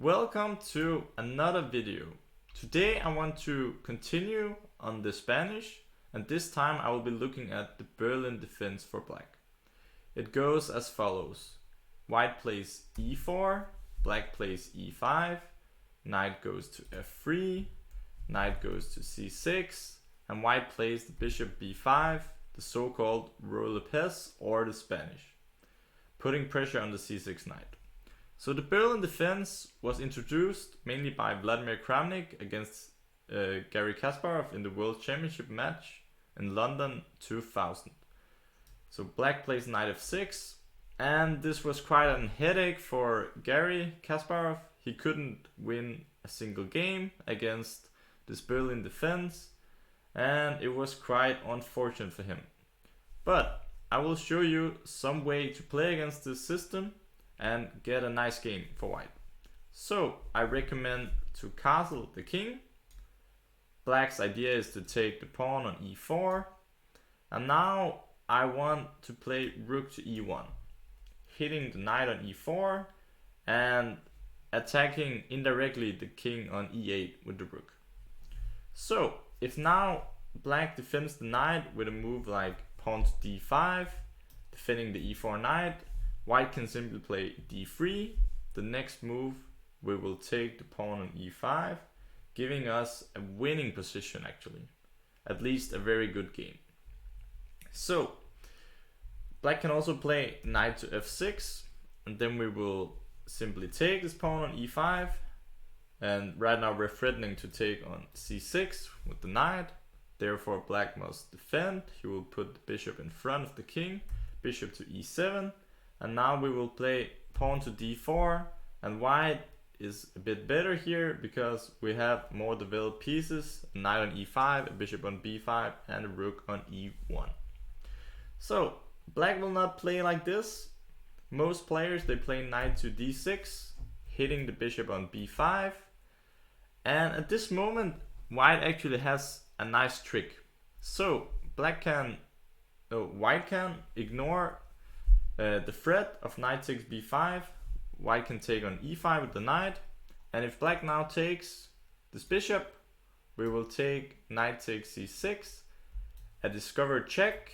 Welcome to another video. Today I want to continue on the Spanish, and this time I will be looking at the Berlin defense for black. It goes as follows. White plays e4, black plays e5, knight goes to f3, knight goes to c6, and white plays the bishop b5, the so-called rolepes or the Spanish, putting pressure on the c6 knight. So the Berlin defense was introduced mainly by Vladimir Kramnik against Garry Kasparov in the World Championship match in London 2000. So black plays knight f6, and this was quite a headache for Garry Kasparov. He couldn't win a single game against this Berlin defense, and it was quite unfortunate for him. But I will show you some way to play against this system and get a nice game for white. So I recommend to castle the king. Black's idea is to take the pawn on e4, and now I want to play rook to e1, hitting the knight on e4 and attacking indirectly the king on e8 with the rook. So if now black defends the knight with a move like pawn to d5, defending the e4 knight, white can simply play d3. The next move, we will take the pawn on e5, giving us a winning position actually. At least a very good game. So, black can also play knight to f6, and then we will simply take this pawn on e5. And right now we're threatening to take on c6 with the knight. Therefore black must defend. He will put the bishop in front of the king, bishop to e7. And now we will play pawn to d4, and white is a bit better here because we have more developed pieces, a knight on e5, a bishop on b5, and a rook on e1. So black will not play like this. Most players, they play knight to d6, hitting the bishop on b5. And at this moment, white actually has a nice trick. So white can ignore the threat of knight takes b5. White can take on e5 with the knight, and if black now takes this bishop, we will take knight takes c6, a discovered check.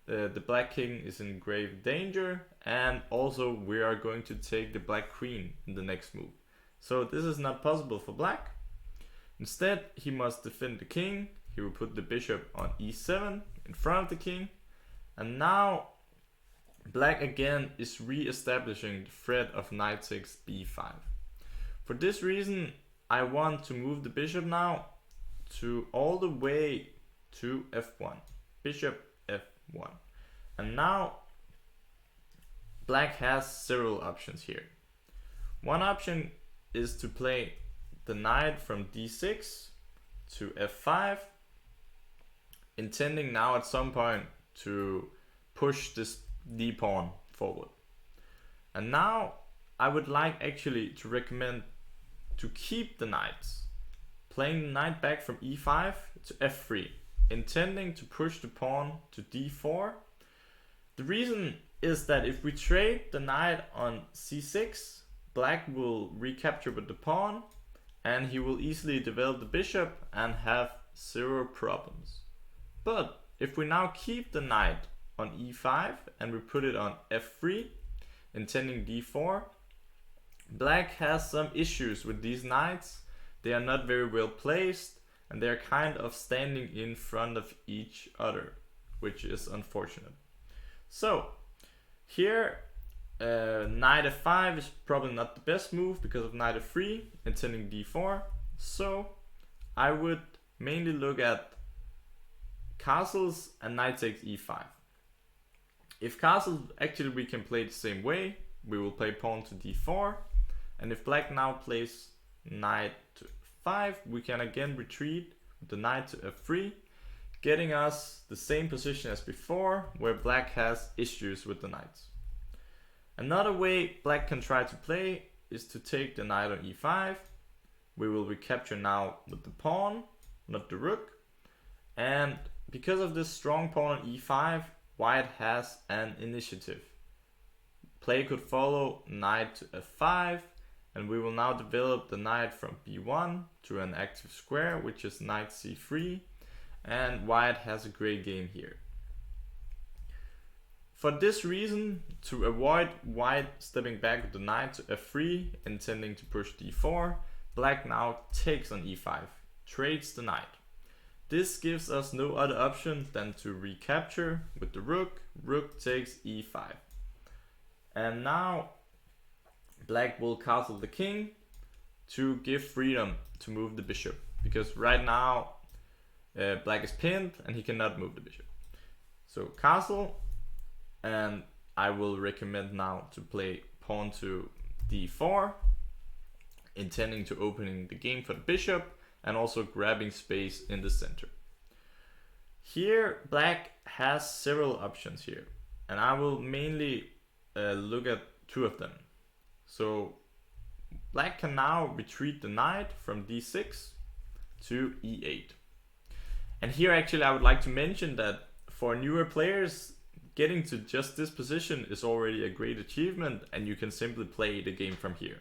The black king is in grave danger, and also we are going to take the black queen in the next move. So this is not possible for black. Instead, he must defend the king. He will put the bishop on e7 in front of the king, and now black again is re-establishing the threat of knight takes b5. For this reason, I want to move the bishop now to all the way to f1. Bishop f1. And now black has several options here. One option is to play the knight from d6 to f5, intending now at some point to push this d pawn forward. And now I would like actually to recommend to keep the knights, playing the knight back from e5 to f3, intending to push the pawn to d4. The reason is that if we trade the knight on c6, black will recapture with the pawn, and he will easily develop the bishop and have zero problems. But if we now keep the knight on e5 and we put it on f3, intending d4, black has some issues with these knights. They are not very well placed, and they are kind of standing in front of each other, which is unfortunate. So here knight f5 is probably not the best move because of knight f3, intending d4. So I would mainly look at castles and knight takes e5. If castles, actually we can play the same way. We will play pawn to d4, and if black now plays knight to f5, we can again retreat with the knight to f3, getting us the same position as before, where black has issues with the knights. Another way black can try to play is to take the knight on e5. We will recapture now with the pawn, not the rook, and because of this strong pawn on e5, white has an initiative. Play could follow knight to f5, and we will now develop the knight from b1 to an active square, which is knight c3, and white has a great game here. For this reason, to avoid white stepping back with the knight to f3, intending to push d4, black now takes on e5, trades the knight. This gives us no other option than to recapture with the rook. Rook takes e5. And now black will castle the king to give freedom to move the bishop, because right now black is pinned and he cannot move the bishop. So castle, and I will recommend now to play pawn to d4, intending to opening the game for the bishop and also grabbing space in the center. Here black has several options here, and I will mainly look at two of them. So black can now retreat the knight from d6 to e8. And here actually I would like to mention that for newer players, getting to just this position is already a great achievement, and you can simply play the game from here.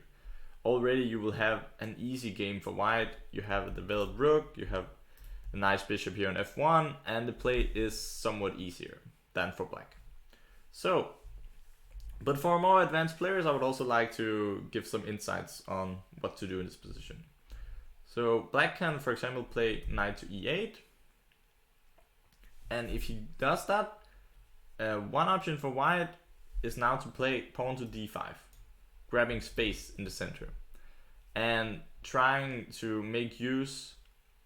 Already you will have an easy game for white. You have a developed rook, you have a nice bishop here on f1, and the play is somewhat easier than for black. So, but for more advanced players, I would also like to give some insights on what to do in this position. So black can, for example, play knight to e8, and if he does that, one option for white is now to play pawn to d5, grabbing space in the center and trying to make use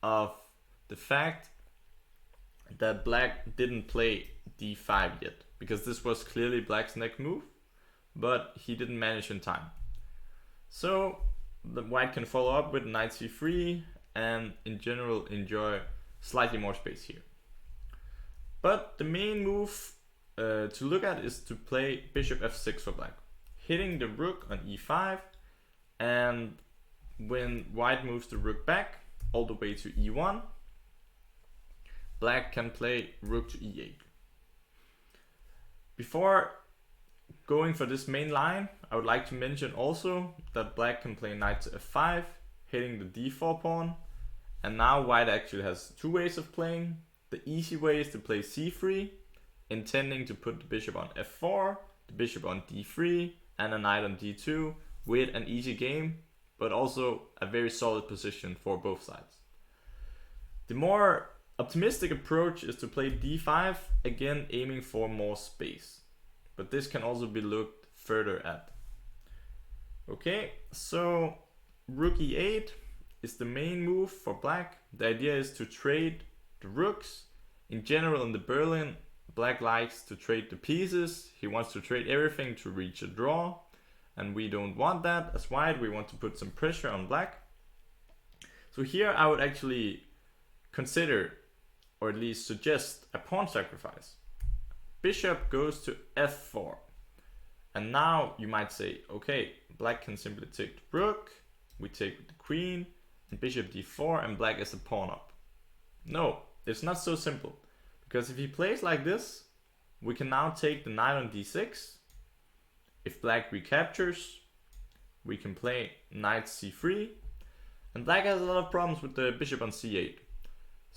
of the fact that black didn't play d5 yet, because this was clearly black's next move, but he didn't manage in time. So the white can follow up with knight c3 and in general enjoy slightly more space here. But the main move to look at is to play bishop f6 for black, hitting the rook on e5, and when white moves the rook back all the way to e1, black can play rook to e8. Before going for this main line, I would like to mention also that black can play knight to f5, hitting the d4 pawn, and now white actually has two ways of playing. The easy way is to play c3, intending to put the bishop on f4, the bishop on d3, and a knight on d2 with an easy game, but also a very solid position for both sides. The more optimistic approach is to play d5, again aiming for more space, but this can also be looked further at. Okay, so rook e8 is the main move for black. The idea is to trade the rooks. In general in the Berlin, black likes to trade the pieces. He wants to trade everything to reach a draw, and we don't want that. As white, we want to put some pressure on black. So here I would actually consider, or at least suggest, a pawn sacrifice. Bishop goes to f4, and now you might say, okay, black can simply take the rook, we take the queen, and bishop d4, and black is a pawn up. No, it's not so simple, because if he plays like this, we can now take the knight on d6. If black recaptures, we can play knight c3, and black has a lot of problems with the bishop on c8.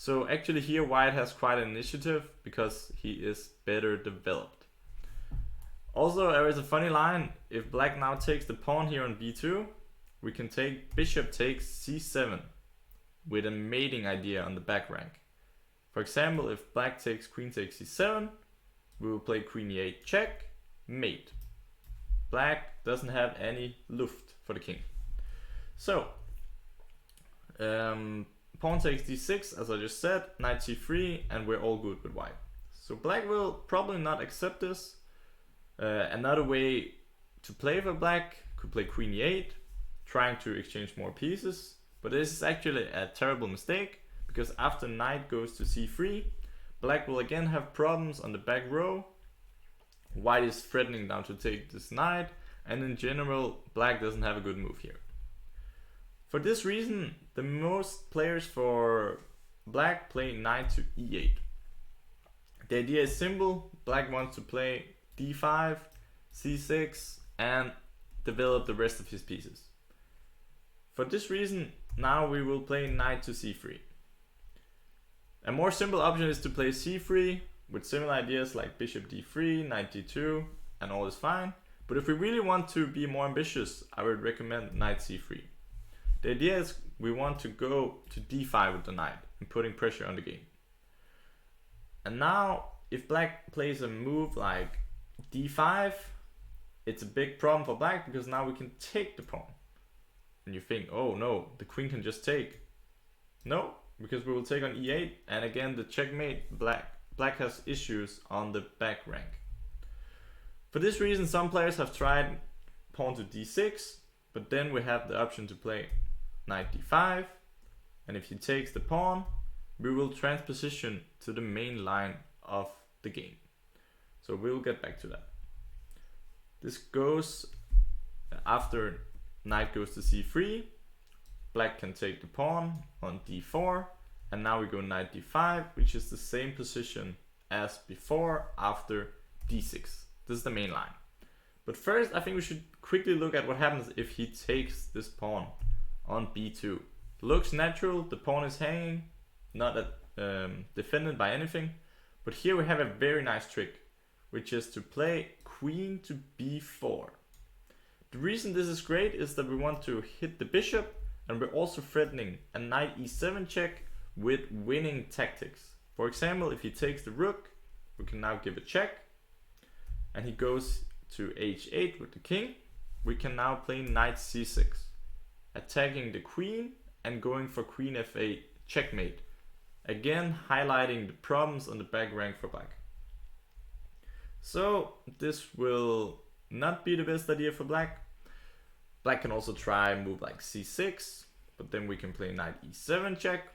So actually here white has quite an initiative because he is better developed. Also, there is a funny line. If black now takes the pawn here on b2, we can take bishop takes c7 with a mating idea on the back rank. For example, if black takes queen takes c7, we will play queen e8 check, mate. Black doesn't have any luft for the king. So, pawn takes d6, as I just said, knight c3, and we're all good with white. So black will probably not accept this. Another way to play for black could play queen e8, trying to exchange more pieces. But this is actually a terrible mistake, because after knight goes to c3, black will again have problems on the back row. White is threatening now to take this knight, and in general, black doesn't have a good move here. For this reason, the most players for black play knight to e8. The idea is simple. Black wants to play d5, c6, and develop the rest of his pieces. For this reason, now we will play knight to c3. A more simple option is to play c3 with similar ideas like bishop d3, knight d2, and all is fine. But if we really want to be more ambitious, I would recommend knight c3. The idea is we want to go to d5 with the knight and putting pressure on the game. And now, if black plays a move like d5, it's a big problem for black because now we can take the pawn. And you think, oh no, the queen can just take. No, because we will take on e8, and again the checkmate, black has issues on the back rank. For this reason, some players have tried pawn to d6, but then we have the option to play knight d5, and if he takes the pawn, we will transposition to the main line of the game. So we'll get back to that. This goes after knight goes to c3, black can take the pawn on d4, and now we go knight d5, which is the same position as before after d6. This is the main line. But first, I think we should quickly look at what happens if he takes this pawn on b2. Looks natural, the pawn is hanging, not defended by anything. But here we have a very nice trick, which is to play queen to b4. The reason this is great is that we want to hit the bishop, and we're also threatening a knight e7 check with winning tactics. For example, if he takes the rook, we can now give a check, and he goes to h8 with the king. We can now play knight c6, attacking the queen and going for queen f8 checkmate, again highlighting the problems on the back rank for black. So this will not be the best idea for black. Black can also try a move like c6, but then we can play knight e7 check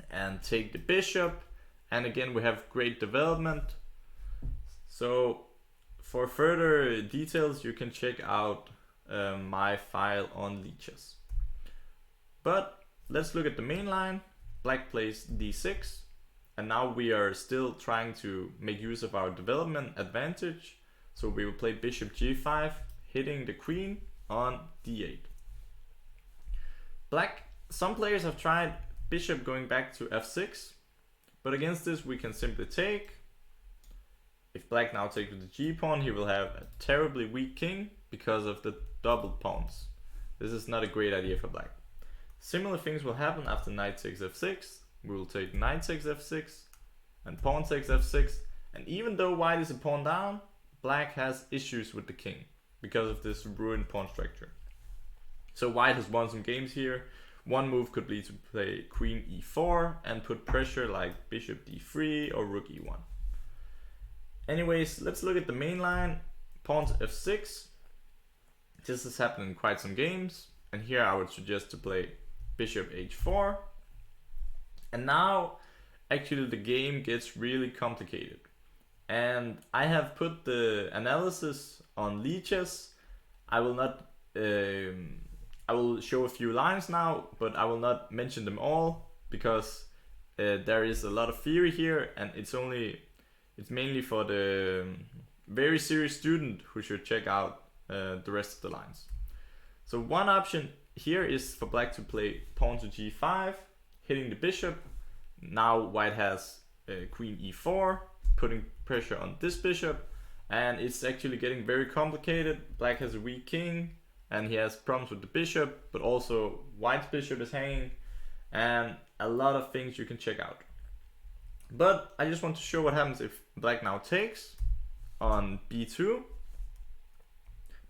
and take the bishop, and again we have great development. So for further details you can check out my file on leeches. But let's look at the main line. Black plays d6, and now we are still trying to make use of our development advantage. So we will play bishop g5, hitting the queen on d8. Some players have tried bishop going back to f6, but against this we can simply take. If black now takes with the g pawn, he will have a terribly weak king because of the double pawns. This is not a great idea for black. Similar things will happen after knight takes f6. We will take knight takes f6 and pawn takes f6, and even though white is a pawn down, black has issues with the king because of this ruined pawn structure. So white has won some games here. One move could be to play queen e4 and put pressure like bishop d3 or rook e1. Anyways, let's look at the main line. Pawn to f6. This has happened in quite some games, and here I would suggest to play bishop h4. And now actually the game gets really complicated, and I have put the analysis on leeches. I will show a few lines now, but I will not mention them all because there is a lot of theory here, and it's mainly for the very serious student who should check out the rest of the lines. So one option here is for black to play pawn to g5, hitting the bishop. Now white has queen e4, putting pressure on this bishop, and it's actually getting very complicated. Black has a weak king, and he has problems with the bishop, but also white's bishop is hanging, and a lot of things you can check out. But I just want to show what happens if black now takes on b2.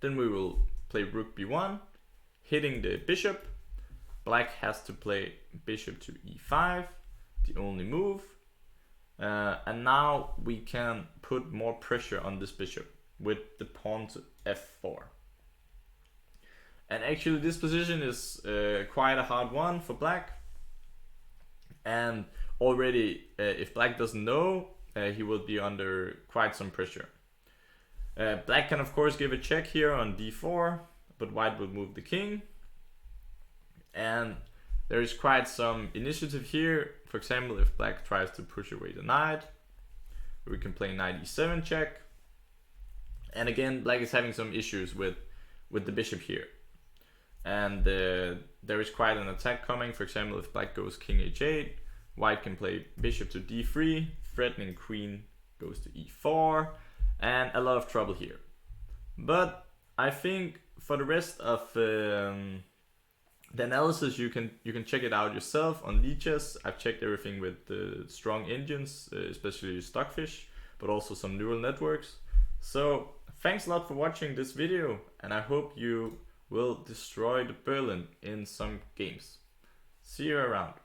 Then we will play rook b1, hitting the bishop. Black has to play bishop to e5, the only move. And now we can put more pressure on this bishop with the pawn to f4. And actually this position is quite a hard one for black. And already if black doesn't know, he will be under quite some pressure. Black can of course give a check here on d4, but white will move the king. And there is quite some initiative here. For example, if black tries to push away the knight, we can play knight e7 check. And again, black is having some issues with the bishop here. and there is quite an attack coming. For example, if black goes king h8, white can play bishop to d3, threatening queen goes to e4, and a lot of trouble here. But I think for the rest of the analysis, you can check it out yourself on Lichess. I've checked everything with the strong engines, especially Stockfish, but also some neural networks. So thanks a lot for watching this video, and I hope you will destroy the Berlin in some games. See you around.